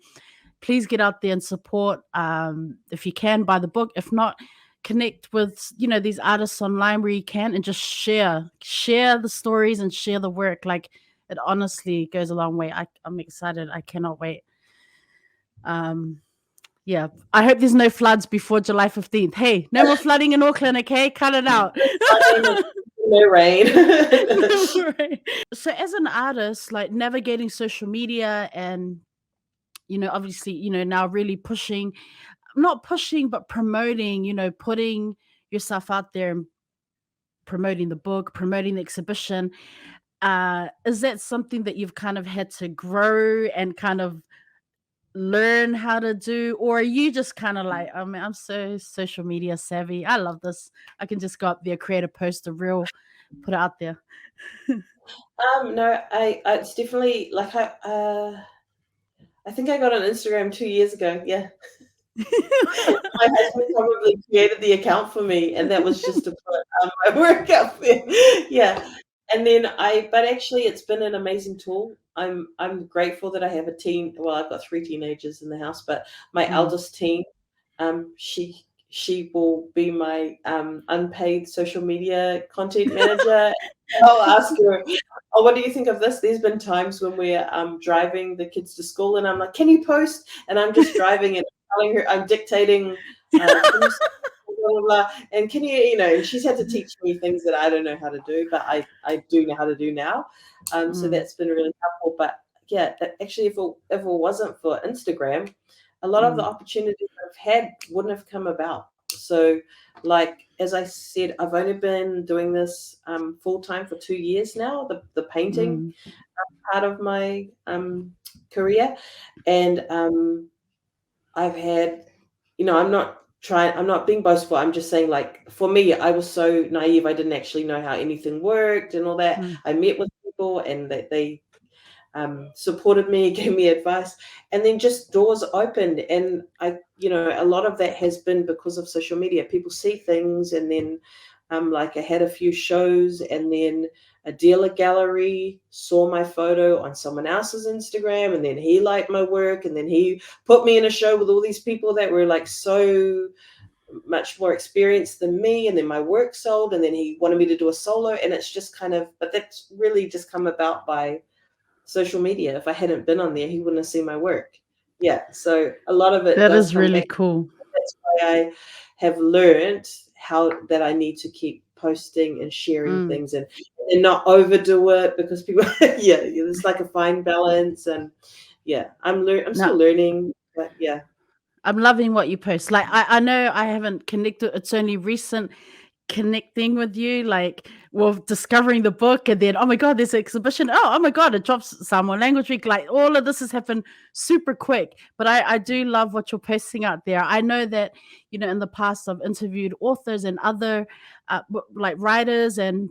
Please get out there and support. If you can, buy the book. If not, connect with, these artists online where you can, and just share the stories and share the work. Like, it honestly goes a long way. I'm excited. I cannot wait. I hope there's no floods before July 15th. Hey, no more flooding in Auckland, okay? Cut it out. No rain. So as an artist, like navigating social media and, obviously, now really pushing, not pushing, but promoting, putting yourself out there and promoting the book, promoting the exhibition. Is that something that you've kind of had to grow and kind of learn how to do, or are you just kind of like, I mean, I'm so social media savvy, I love this, I can just go up there, create a post, a reel, put it out there? No, it's definitely like I think I got on Instagram 2 years ago. Yeah. My husband probably created the account for me, and that was just to put my work out there. Yeah. And then but actually it's been an amazing tool. I'm grateful that I have a teen. Well, I've got 3 teenagers in the house, but my eldest teen, she will be my unpaid social media content manager. I'll ask her, oh, what do you think of this? There's been times when we're driving the kids to school, and I'm like, can you post? And I'm just driving and telling her, I'm dictating, blah, blah, blah. And can you, she's had to teach me things that I don't know how to do, but I do know how to do now. So that's been really helpful. But yeah, actually, if it wasn't for Instagram, a lot of the opportunities I've had wouldn't have come about. So, like, as I said, I've only been doing this full time for 2 years now, the painting part of my career. And I've had, I'm not being boastful. I'm just saying, like, for me, I was so naive. I didn't actually know how anything worked and all that. I met with people, and they supported me, gave me advice, and then just doors opened. And a lot of that has been because of social media. People see things, and then like I had a few shows, and then a dealer gallery saw my photo on someone else's Instagram, and then he liked my work, and then he put me in a show with all these people that were like so much more experienced than me, and then my work sold, and then he wanted me to do a solo. And it's just kind of, but that's really just come about by social media. If I hadn't been on there, he wouldn't have seen my work. Yeah, so a lot of it that is really cool. That's why I have learned how that I need to keep posting and sharing things, and and not overdo it because people, yeah, it's like a fine balance. And yeah, I'm still learning, but yeah. I'm loving what you post. Like, I know I haven't connected. It's only recent connecting with you, like, well, discovering the book, and then, oh my God, there's an exhibition. Oh my God, it drops Samoan Language Week. Like, all of this has happened super quick. But I do love what you're posting out there. I know that, you know, in the past, I've interviewed authors and other like writers, and,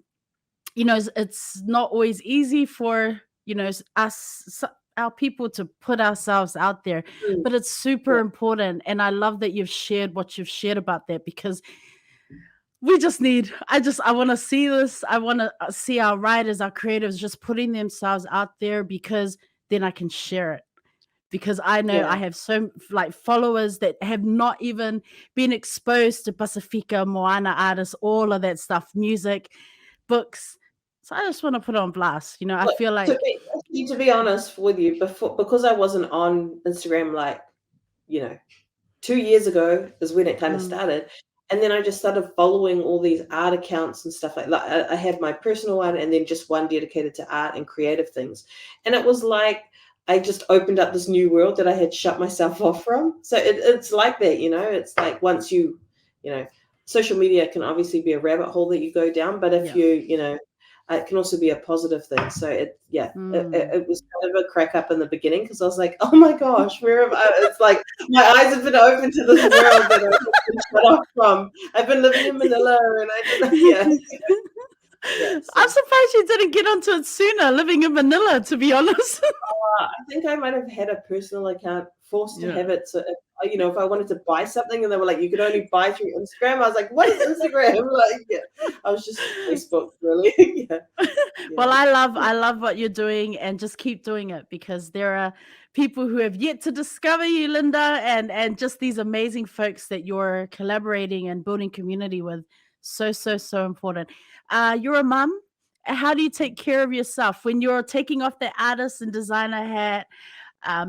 you know, it's not always easy for, you know, us, our people, to put ourselves out there, but it's super important. And I love that you've shared what you've shared about that, because we just need, I want to see this. I want to see our writers, our creatives just putting themselves out there, because then I can share it. Because I know I have so like followers that have not even been exposed to Pasifika, Moana artists, all of that stuff, music, books. So I just want to put on blast. You know, I feel like, to be honest with you, because I wasn't on Instagram, like, you know, 2 years ago is when it kind of started. And then I just started following all these art accounts and stuff like that. I have my personal one, and then just one dedicated to art and creative things. And it was like, I just opened up this new world that I had shut myself off from. So it's like that, you know, it's like once you know, social media can obviously be a rabbit hole that you go down, but if you know, it can also be a positive thing. So it was kind of a crack up in the beginning, because I was like, oh my gosh, where have I? It's like my eyes have been open to this world that I've been shut off from. I've been living in Manila, and I'm surprised you didn't get onto it sooner, living in Manila, to be honest. I think I might have had a personal account, forced to have it. So if, you know, if I wanted to buy something and they were like, you could only buy through Instagram, I was like, what is Instagram? Like, I was just Facebook, really. Well, I love what you're doing, and just keep doing it, because there are people who have yet to discover you, Linda, and just these amazing folks that you're collaborating and building community with. So important. You're a mom. How do you take care of yourself when you're taking off the artist and designer hat,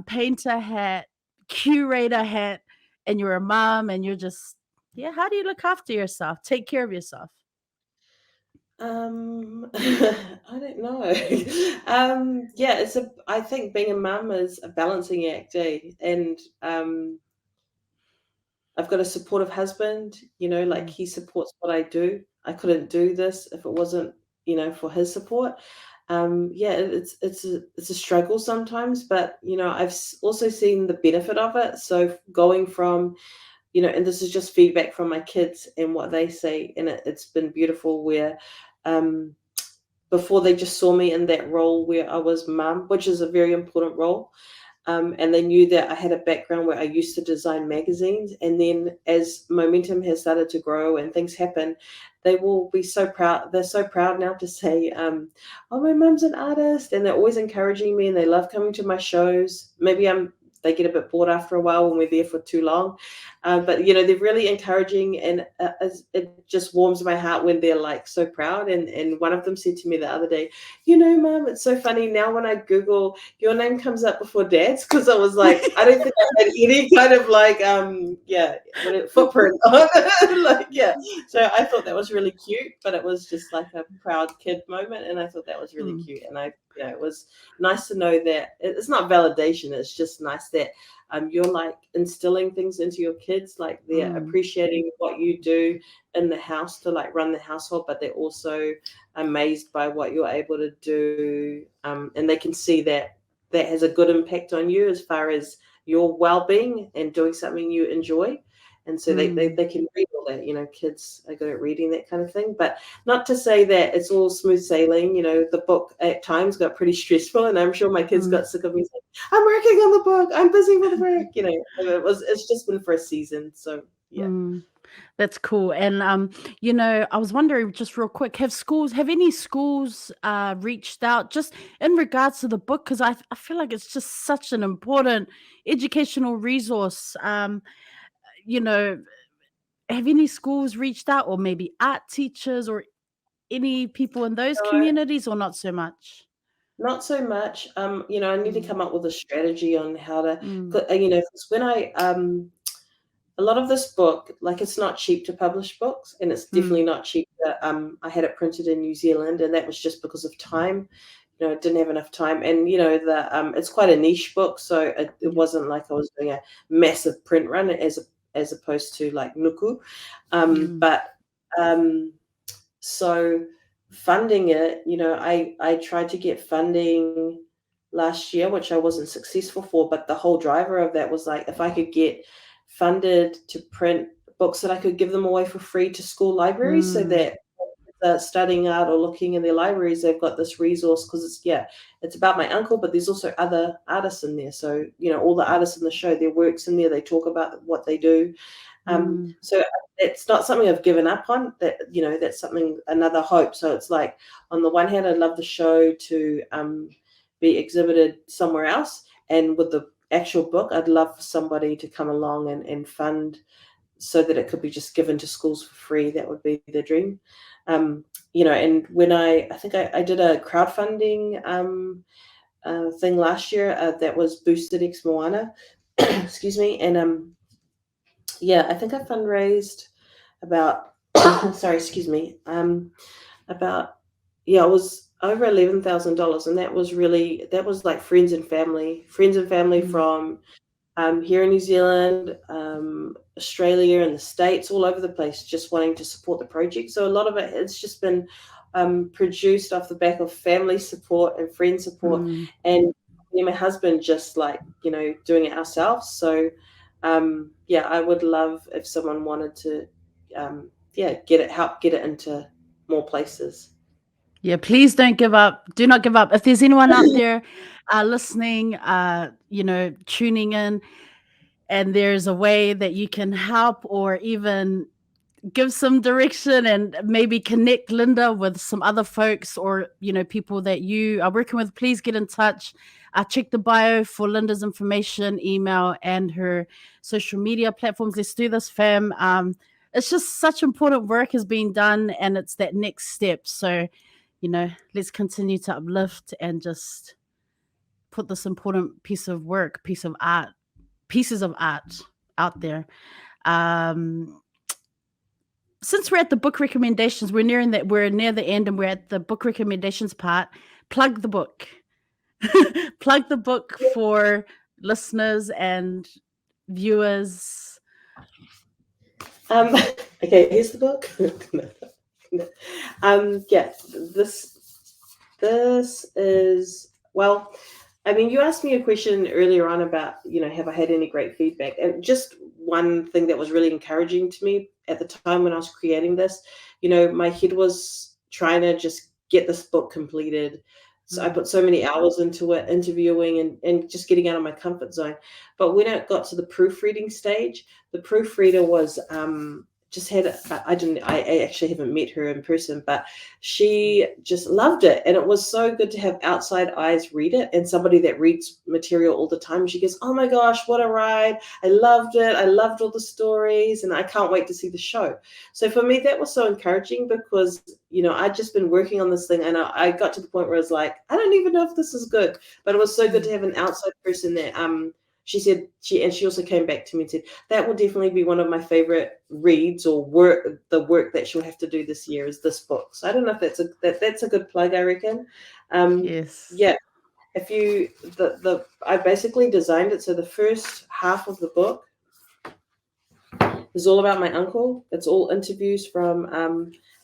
painter hat, curator hat, and you're a mom, and you're just, how do you look after yourself, take care of yourself? I don't know. I think being a mum is a balancing act, and I've got a supportive husband, you know, like he supports what I do. I couldn't do this if it wasn't, you know, for his support. It's a struggle sometimes, but you know, I've also seen the benefit of it. So going from, you know, and this is just feedback from my kids and what they say, and it's been beautiful, where before they just saw me in that role where I was mum, which is a very important role. And they knew that I had a background where I used to design magazines. And then as momentum has started to grow and things happen, they will be so proud. They're so proud now to say, oh, my mum's an artist. And they're always encouraging me, and they love coming to my shows. Maybe they get a bit bored after a while when we're there for too long. But, you know, they're really encouraging, and it just warms my heart when they're like so proud. And one of them said to me the other day, you know, Mum, it's so funny now when I Google, your name comes up before Dad's, because I was like, I don't think I had any kind of like, footprint on it. So I thought that was really cute, but it was just like a proud kid moment. And I thought that was really cute. And it was nice to know that it's not validation. It's just nice that you're like instilling things into your kids, like they're appreciating what you do in the house to like run the household, but they're also amazed by what you're able to do, and they can see that has a good impact on you as far as your well-being and doing something you enjoy. And so they can read all that, you know, kids are good at reading that kind of thing. But not to say that it's all smooth sailing. You know, the book at times got pretty stressful, and I'm sure my kids got sick of me saying, I'm working on the book, I'm busy with work, you know. It's just been for a season. So That's cool. And you know, I was wondering, just real quick, have any schools reached out just in regards to the book? Because I feel like it's just such an important educational resource. You know, have any schools reached out, or maybe art teachers, or any people in those communities, or not so much? Not so much. You know, I need to come up with a strategy on how to, you know, 'cause when a lot of this book, like, it's not cheap to publish books, and it's definitely not cheap I had it printed in New Zealand, and that was just because of time. I didn't have enough time, and it's quite a niche book, so it wasn't like I was doing a massive print run as opposed to like NUKU. But so funding it, I tried to get funding last year, which I wasn't successful for, but the whole driver of that was like, if I could get funded to print books, that I could give them away for free to school libraries, so that studying art or looking in their libraries, they've got this resource, because it's about my uncle, but there's also other artists in there. So all the artists in the show, their works in there, they talk about what they do. So it's not something I've given up on. That's something, another hope. So it's like, on the one hand, I'd love the show to be exhibited somewhere else, and with the actual book, I'd love for somebody to come along and fund, so that it could be just given to schools for free. That would be the dream. And when I think I did a crowdfunding thing last year, that was 𝚑𝚘 Moana, excuse me, and I think I fundraised about sorry, excuse me, about it was over $11,000, and that was like friends and family from here in New Zealand, Australia, and the States, all over the place, just wanting to support the project. So a lot of it's just been produced off the back of family support and friend support, and me and my husband just like doing it ourselves. So I would love if someone wanted to help get it into more places. Yeah, please don't give up. Do not give up. If there's anyone out there listening, tuning in, and there's a way that you can help or even give some direction and maybe connect Linda with some other folks, or people that you are working with, please get in touch. Check the bio for Linda's information, email, and her social media platforms. Let's do this, fam. It's just such important work is being done, and it's that next step. So let's continue to uplift and just put this important piece of art out there. Since we're at the book recommendations, we're near the end, and we're at the book recommendations part. Plug the book. Plug the book for listeners and viewers. Okay, here's the book. This is, well, you asked me a question earlier on about, have I had any great feedback? And just one thing that was really encouraging to me at the time when I was creating this, my head was trying to just get this book completed. So I put so many hours into it, interviewing and just getting out of my comfort zone. But when it got to the proofreading stage, the proofreader was I actually haven't met her in person, but she just loved it. And it was so good to have outside eyes read it, and somebody that reads material all the time. She goes, "Oh my gosh, what a ride. I loved it. I loved all the stories, and I can't wait to see the show." So for me, that was so encouraging, because, I'd just been working on this thing, and I got to the point where I was like, I don't even know if this is good, but it was so good to have an outside person that, she said, she also came back to me and said, that will definitely be one of my favorite reads or the work that she'll have to do this year is this book. So I don't know if that's a good plug, I reckon. Yes. Yeah. I basically designed it so the first half of the book is all about my uncle. It's all interviews from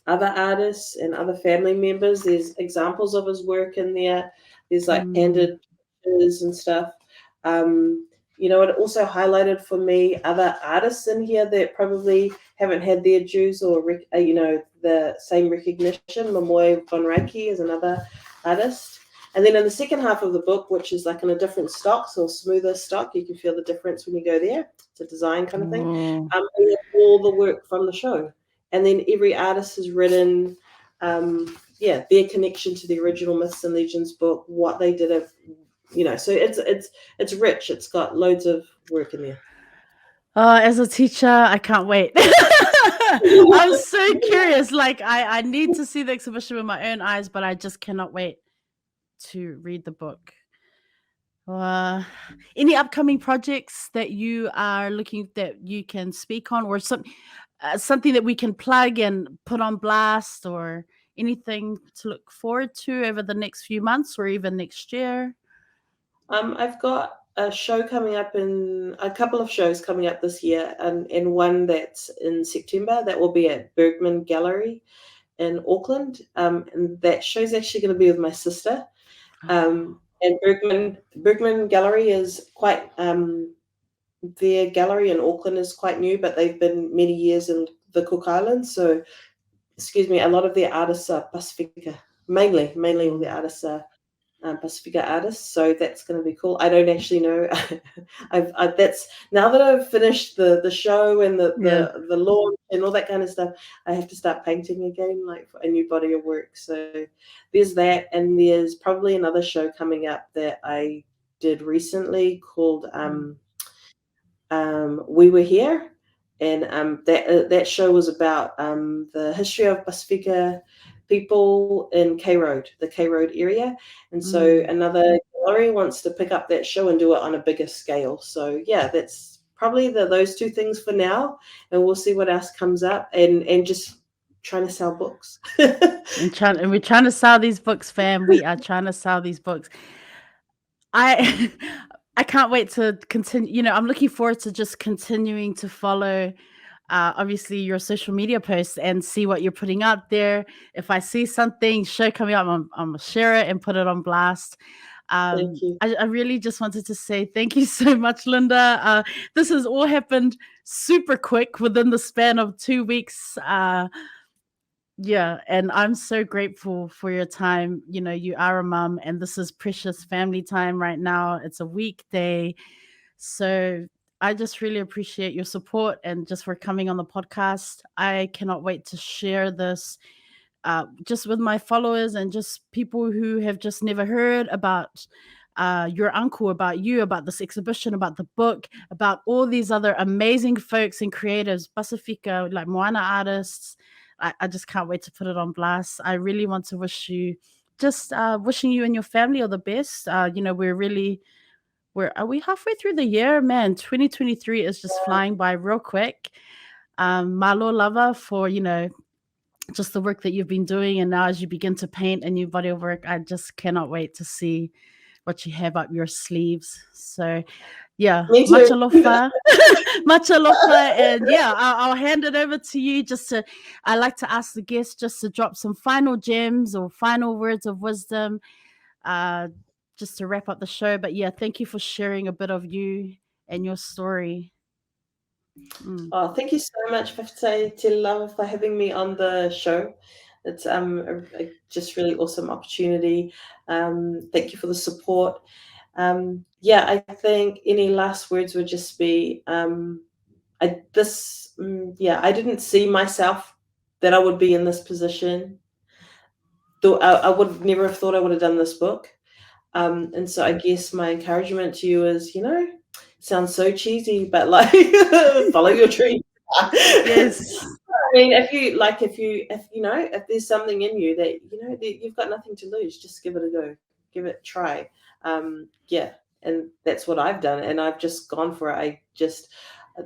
other artists and other family members. There's examples of his work in there. There's like candid pictures and stuff. It also highlighted for me other artists in here that probably haven't had their dues or, the same recognition. 𝚐𝚐𝚗𝚆𝚐𝚗𝚆 is another artist. And then in the second half of the book, which is like in a different stock, so smoother stock, you can feel the difference when you go there. It's a design kind of thing. All the work from the show. And then every artist has written, their connection to the original Myths and Legends book, what they did so it's rich. It's got loads of work in there. As a teacher, I can't wait. I'm so curious. Like I need to see the exhibition with my own eyes, but I just cannot wait to read the book. Any upcoming projects that you are looking that you can speak on, or some something that we can plug and put on blast, or anything to look forward to over the next few months or even next year? I've got a show coming up a couple of shows coming up this year, and one that's in September that will be at Bergman Gallery in Auckland. And that show's actually going to be with my sister. And Bergman Gallery is quite, their gallery in Auckland is quite new, but they've been many years in the Cook Islands. So, a lot of their artists are Pasifika, mainly all the artists are Pasifika artists. So that's going to be cool. I don't actually know. That's now that I've finished the show and the launch and all that kind of stuff, I have to start painting again, like for a new body of work. So there's that, and there's probably another show coming up that I did recently called We Were Here, and that show was about the history of Pasifika people in K Road, the K Road area. And so another gallery wants to pick up that show and do it on a bigger scale. So yeah, that's probably those two things for now, and we'll see what else comes up, and just trying to sell books. And we're trying to sell these books, fam. We are trying to sell these books. I can't wait to continue. You know, I'm looking forward to just continuing to follow obviously your social media posts and see what you're putting out there. If I see something show coming up, I'm gonna share it and put it on blast. Thank you. I really just wanted to say thank you so much, Linda. This has all happened super quick within the span of 2 weeks. Yeah, and I'm so grateful for your time. You know, you are a mom, and this is precious family time right now. It's a weekday. So I just really appreciate your support and just for coming on the podcast. I cannot wait to share this just with my followers and just people who have just never heard about your uncle, about you, about this exhibition, about the book, about all these other amazing folks and creatives, Pasifika, like Moana artists. I just can't wait to put it on blast. I really want to wish you, just wishing you and your family all the best. You know, are we halfway through the year? Man, 2023 is just flying by real quick. Malo lava for, you know, just the work that you've been doing. And now as you begin to paint a new body of work, I just cannot wait to see what you have up your sleeves. So yeah, much alofa. Much alofa. And yeah, I'll hand it over to you. I like to ask the guests just to drop some final gems or final words of wisdom, just to wrap up the show. But yeah, thank you for sharing a bit of you and your story. Oh, thank you so much, 𝚏𝚗𝚘𝚘, for having me on the show. It's a just really awesome opportunity. Thank you for the support. Yeah, I think any last words would just be, I didn't see myself that I would be in this position. I would never have thought I would have done this book. And so I guess my encouragement to you is, you know, sounds so cheesy, but like follow your dream. Yes. I mean, if there's something in you that, you know, that you've got nothing to lose, just give it a go, give it a try. Yeah. And that's what I've done. And I've just gone for it.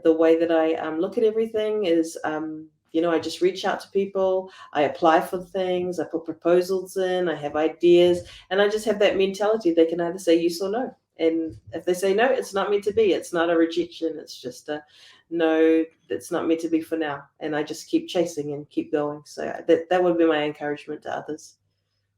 The way that I look at everything is, you know, I just reach out to people, I apply for things, I put proposals in, I have ideas, and I just have that mentality. They can either say yes or no. And if they say no, it's not meant to be. It's not a rejection. It's just a no, it's not meant to be for now. And I just keep chasing and keep going. So that would be my encouragement to others.